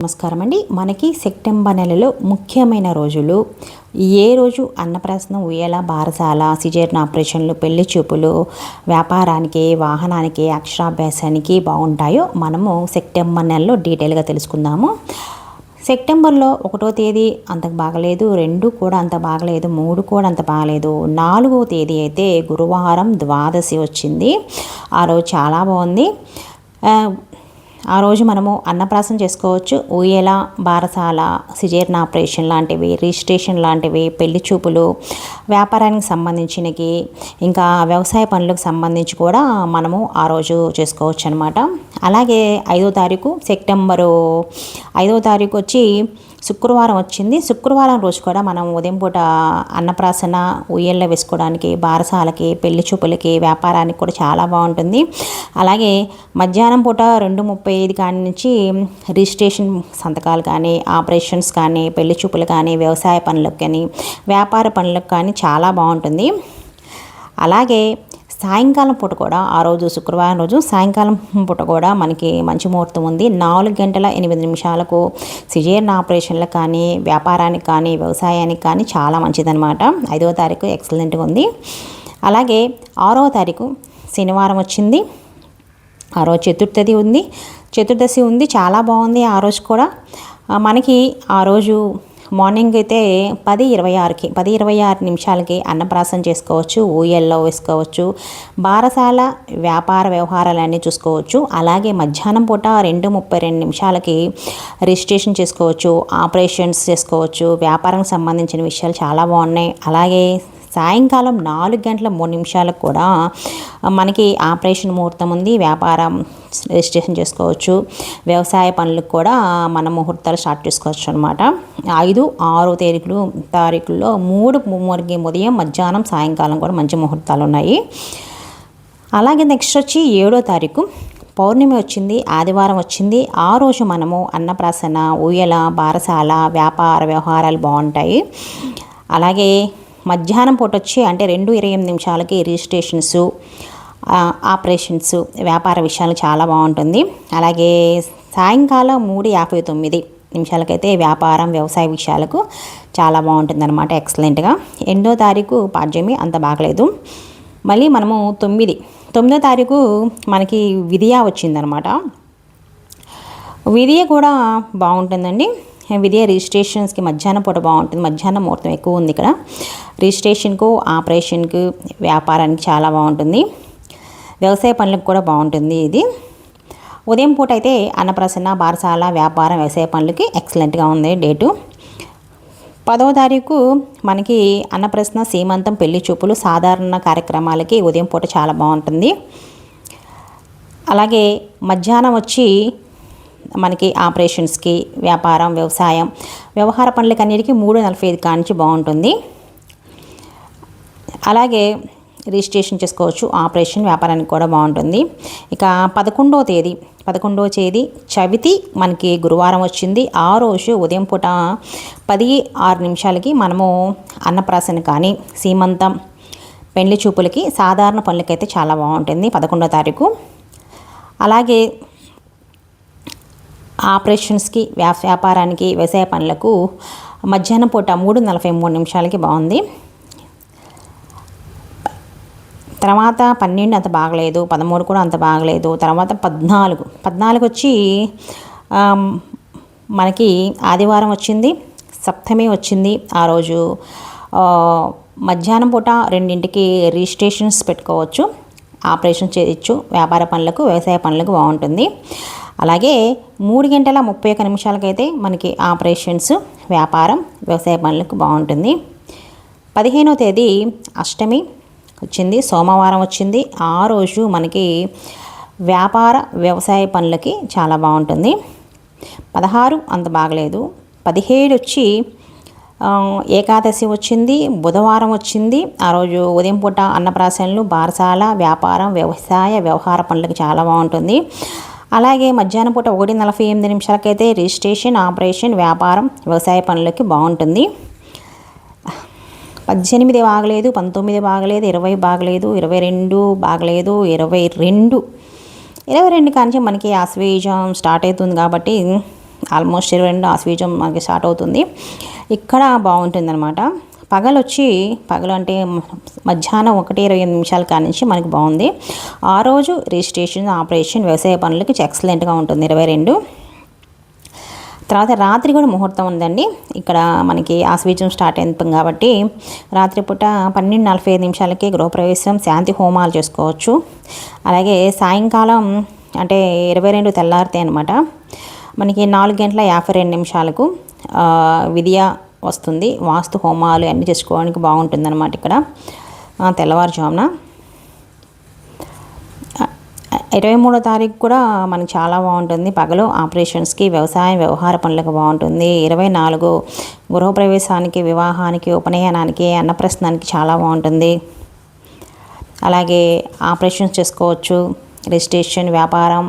నమస్కారం అండి. మనకి సెప్టెంబర్ నెలలో ముఖ్యమైన రోజులు ఏ రోజు అన్నప్రాసన, ఉయ్యాల, బారసాల, సిజేరియన్ ఆపరేషన్లు, పెళ్లి చూపులు, వ్యాపారానికి, వాహనానికి, అక్షరాభ్యాసానికి బాగుంటాయో మనము సెప్టెంబర్ నెలలో డీటెయిల్గా తెలుసుకుందాము. సెప్టెంబర్లో 1వ తేదీ అంత బాగలేదు, 2 కూడా అంత బాగలేదు, 3 కూడా అంత బాగలేదు. 4వ తేదీ అయితే గురువారం ద్వాదశి వచ్చింది. ఆ రోజు చాలా బాగుంది. ఆ రోజు మనము అన్నప్రాసన చేసుకోవచ్చు. ఊయల, బారసాల, సిజేరియన్ ఆపరేషన్ లాంటివి, రిజిస్ట్రేషన్ లాంటివి, పెళ్లి చూపులు, వ్యాపారానికి సంబంధించినవి, ఇంకా వ్యవసాయ పనులకు సంబంధించి కూడా మనము ఆ రోజు చేసుకోవచ్చు అనమాట. అలాగే 5వ తారీఖు సెప్టెంబరు 5వ తారీఖు వచ్చి శుక్రవారం వచ్చింది. శుక్రవారం రోజు కూడా మనం ఉదయం పూట అన్నప్రాసన, ఉయ్యల్లో వేసుకోవడానికి, బారసాలకి, పెళ్లి చూపులకి, వ్యాపారానికి కూడా చాలా బాగుంటుంది. అలాగే మధ్యాహ్నం పూట 2:35 కాడి నుంచి రిజిస్ట్రేషన్ సంతకాలు కానీ, ఆపరేషన్స్ కానీ, పెళ్లి చూపులు కానీ, వ్యవసాయ పనులకు కానీ, వ్యాపార పనులకు కానీ చాలా బాగుంటుంది. అలాగే సాయంకాలం పూట కూడా ఆ రోజు శుక్రవారం రోజు సాయంకాలం పూట కూడా మనకి మంచి ముహూర్తం ఉంది. 4:08 సిజేరియన్ ఆపరేషన్లకు కానీ, వ్యాపారానికి కానీ, వ్యవసాయానికి కానీ చాలా మంచిదన్నమాట. 5వ తారీఖు ఎక్సలెంట్గా ఉంది. అలాగే 6వ తారీఖు శనివారం వచ్చింది. ఆ రోజు చతుర్దశి ఉంది, చాలా బాగుంది. ఆ రోజు కూడా మనకి ఆ రోజు మార్నింగ్ అయితే 10:26 అన్నప్రాసన చేసుకోవచ్చు, ఊయల్లో వేసుకోవచ్చు, బారసాల, వ్యాపార వ్యవహారాలన్నీ చూసుకోవచ్చు. అలాగే మధ్యాహ్నం పూట 2:32 రిజిస్ట్రేషన్ చేసుకోవచ్చు, ఆపరేషన్స్ చేసుకోవచ్చు, వ్యాపారానికి సంబంధించిన విషయాలు చాలా బాగున్నాయి. అలాగే సాయంకాలం 4:03 కూడా మనకి ఆపరేషన్ ముహూర్తం ఉంది. వ్యాపారం రిజిస్ట్రేషన్ చేసుకోవచ్చు, వ్యవసాయ పనులకు కూడా మనం ముహూర్తాలు స్టార్ట్ చేసుకోవచ్చు అనమాట. 5, 6 తారీఖుల్లో 3 ఉదయం, మధ్యాహ్నం, సాయంకాలం కూడా మంచి ముహూర్తాలు ఉన్నాయి. అలాగే నెక్స్ట్ వచ్చి 7వ తారీఖు పౌర్ణమి వచ్చింది, ఆదివారం వచ్చింది. ఆ రోజు మనము అన్నప్రాసన, ఊయల, బారసాల, వ్యాపార వ్యవహారాలు బాగుంటాయి. అలాగే మధ్యాహ్నం పూట వచ్చి అంటే 2:28 రిజిస్ట్రేషన్స్, ఆపరేషన్స్, వ్యాపార విషయాలు చాలా బాగుంటుంది. అలాగే సాయంకాలం 3:59 అయితే వ్యాపారం, వ్యవసాయ విషయాలకు చాలా బాగుంటుంది అనమాట, ఎక్సలెంట్గా. 8వ తారీఖు పాడ్యమి అంత బాగలేదు. మళ్ళీ మనము 9వ తారీఖు మనకి విధియ వచ్చిందనమాట. విధియ కూడా బాగుంటుందండి. విధియ రిజిస్ట్రేషన్స్కి మధ్యాహ్నం పూట బాగుంటుంది. మధ్యాహ్నం ముహూర్తం ఎక్కువ ఉంది ఇక్కడ. రిజిస్ట్రేషన్కు, ఆపరేషన్కు, వ్యాపారానికి చాలా బాగుంటుంది. వ్యవసాయ పనులకు కూడా బాగుంటుంది ఇది. ఉదయం పూట అయితే అన్నప్రాసన, బారసాల, వ్యాపారం, వ్యవసాయ పనులకి ఎక్సలెంట్గా ఉంది డేటు. 10వ తారీఖు మనకి అన్నప్రాసన, సీమంతం, పెళ్లి చూపులు, సాధారణ కార్యక్రమాలకి ఉదయం పూట చాలా బాగుంటుంది. అలాగే మధ్యాహ్నం వచ్చి మనకి ఆపరేషన్స్కి, వ్యాపారం, వ్యవసాయం, వ్యవహార పనులకి అన్నిటికీ 3:45 కానించి బాగుంటుంది. అలాగే రిజిస్ట్రేషన్ చేసుకోవచ్చు, ఆపరేషన్, వ్యాపారానికి కూడా బాగుంటుంది. ఇక 11వ తేదీ చవితి మనకి గురువారం వచ్చింది. ఆ రోజు ఉదయం పూట 10:06 మనము అన్నప్రాసన కానీ, సీమంతం, పెళ్లి చూపులకి, సాధారణ పనులకైతే చాలా బాగుంటుంది 11వ తారీఖు. అలాగే ఆపరేషన్స్కి, వ్యాపారానికి, వ్యవసాయ పనులకు మధ్యాహ్నం పూట 3:43 బాగుంది. తర్వాత 12 అంత బాగలేదు, 13 కూడా అంత బాగలేదు. తర్వాత 14 వచ్చి మనకి ఆదివారం వచ్చింది, సప్తమి వచ్చింది. ఆ రోజు మధ్యాహ్నం పూట 2 రిజిస్ట్రేషన్స్ పెట్టుకోవచ్చు, ఆపరేషన్ చేయొచ్చు, వ్యాపార పనులకు, వ్యవసాయ పనులకు బాగుంటుంది. అలాగే 3:31 అయితే మనకి ఆపరేషన్స్, వ్యాపారం, వ్యవసాయ పనులకు బాగుంటుంది. 15వ తేదీ అష్టమి వచ్చింది, సోమవారం వచ్చింది. ఆ రోజు మనకి వ్యాపార, వ్యవసాయ పనులకి చాలా బాగుంటుంది. 16 అంత బాగలేదు. 17 వచ్చి ఏకాదశి వచ్చింది, బుధవారం వచ్చింది. ఆ రోజు ఉదయం పూట అన్నప్రాసనలు, బారసాల, వ్యాపారం, వ్యవసాయ, వ్యవహార పనులకు చాలా బాగుంటుంది. అలాగే మధ్యాహ్నం పూట 1:48 అయితే రిజిస్ట్రేషన్, ఆపరేషన్, వ్యాపారం, వ్యవసాయ పనులకి బాగుంటుంది. 18 బాగలేదు, 19 బాగలేదు, 20 బాగలేదు, 22 బాగలేదు, 22 కానించి మనకి ఆశ్వేజం స్టార్ట్ అవుతుంది కాబట్టి ఆల్మోస్ట్ 22 ఆశ్వీజం మనకి స్టార్ట్ అవుతుంది. ఇక్కడ బాగుంటుందన్నమాట. పగలు అంటే మధ్యాహ్నం 1:28 కాడి నుంచి మనకి బాగుంది. ఆ రోజు రిజిస్ట్రేషన్, ఆపరేషన్, వ్యవసాయ పనులకి ఎక్సలెంట్గా ఉంటుంది 22. తర్వాత రాత్రి కూడా ముహూర్తం ఉందండి. ఇక్కడ మనకి ఆశ్వీజం స్టార్ట్ అయింది కాబట్టి రాత్రిపూట 12:45 గృహప్రవేశం, శాంతి హోమాలు చేసుకోవచ్చు. అలాగే సాయంకాలం అంటే 22 తెల్లారితే అనమాట మనకి 4:52 విధియ వస్తుంది. వాస్తు హోమాలు అన్నీ చేసుకోవడానికి బాగుంటుందన్నమాట ఇక్కడ తెల్లవారుజామున. 23వ తారీఖు కూడా మనకి చాలా బాగుంటుంది. పగలు ఆపరేషన్స్కి, వ్యవసాయం, వ్యవహార పనులకు బాగుంటుంది. 24 గృహప్రవేశానికి, వివాహానికి, ఉపనయనానికి, అన్నప్రసన్నానికి చాలా బాగుంటుంది. అలాగే ఆపరేషన్స్ చేసుకోవచ్చు. రిజిస్ట్రేషన్, వ్యాపారం,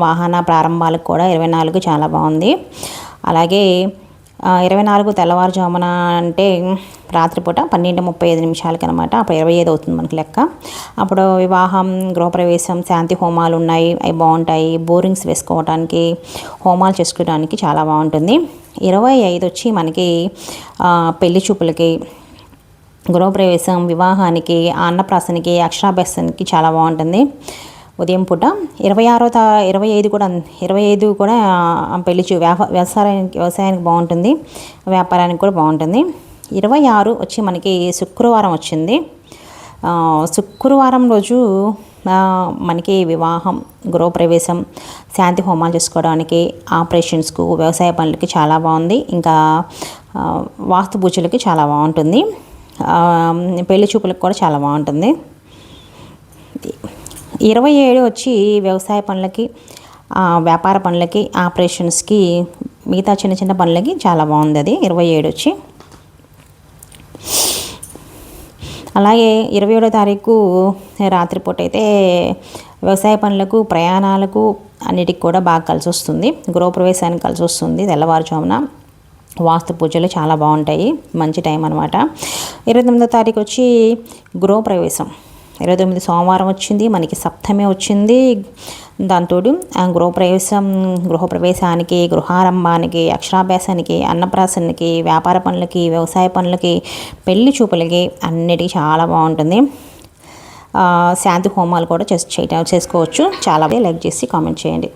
వాహన ప్రారంభాలకు కూడా 24 చాలా బాగుంది. అలాగే 24 తెల్లవారుజామున అంటే రాత్రిపూట 12:35 అనమాట. అప్పుడు 25 అవుతుంది మనకి లెక్క. అప్పుడు వివాహం, గృహప్రవేశం, శాంతి హోమాలు ఉన్నాయి, అవి బాగుంటాయి. బోరింగ్స్ వేసుకోవడానికి, హోమాలు చేసుకోవడానికి చాలా బాగుంటుంది. 25 వచ్చి మనకి పెళ్లి చూపులకి, గృహప్రవేశం, వివాహానికి, అన్నప్రాసనకి, అక్షరాభ్యాసానికి చాలా బాగుంటుంది ఉదయం పూట. 25 కూడా పెళ్లి వ్యవసాయానికి బాగుంటుంది, వ్యాపారానికి కూడా బాగుంటుంది. 26 వచ్చి మనకి శుక్రవారం వచ్చింది. శుక్రవారం రోజు మనకి వివాహం, గృహప్రవేశం, శాంతి హోమాలు చేసుకోవడానికి, ఆపరేషన్స్కు, వ్యవసాయ పనులకి చాలా బాగుంది. ఇంకా వాస్తు పూజలకి చాలా బాగుంటుంది. పెళ్లి చూపులకు కూడా చాలా బాగుంటుంది. 27 వచ్చి వ్యవసాయ పనులకి, వ్యాపార పనులకి, ఆపరేషన్స్కి, మిగతా చిన్న చిన్న పనులకి చాలా బాగుంది అది 27 వచ్చి. అలాగే 27వ తారీఖు రాత్రిపూట అయితే వ్యవసాయ పనులకు, ప్రయాణాలకు అన్నిటికి కూడా బాగా కలిసి వస్తుంది. గృహప్రవేశానికి కలిసి వస్తుంది తెల్లవారుజామున. వాస్తు పూజలు చాలా బాగుంటాయి, మంచి టైం అనమాట. 29వ తారీఖు వచ్చి గృహప్రవేశం. 29 సోమవారం వచ్చింది, మనకి సప్తమి వచ్చింది. దాంతో గృహప్రవేశానికి, గృహారంభానికి, అక్షరాభ్యాసానికి, అన్నప్రాసనకి, వ్యాపార పనులకి, వ్యవసాయ పనులకి, పెళ్లి చూపులకి అన్నిటికీ చాలా బాగుంటుంది. శాంతి హోమాలు కూడా చేసుకోవచ్చు. చాలా లైక్ చేసి కామెంట్ చేయండి.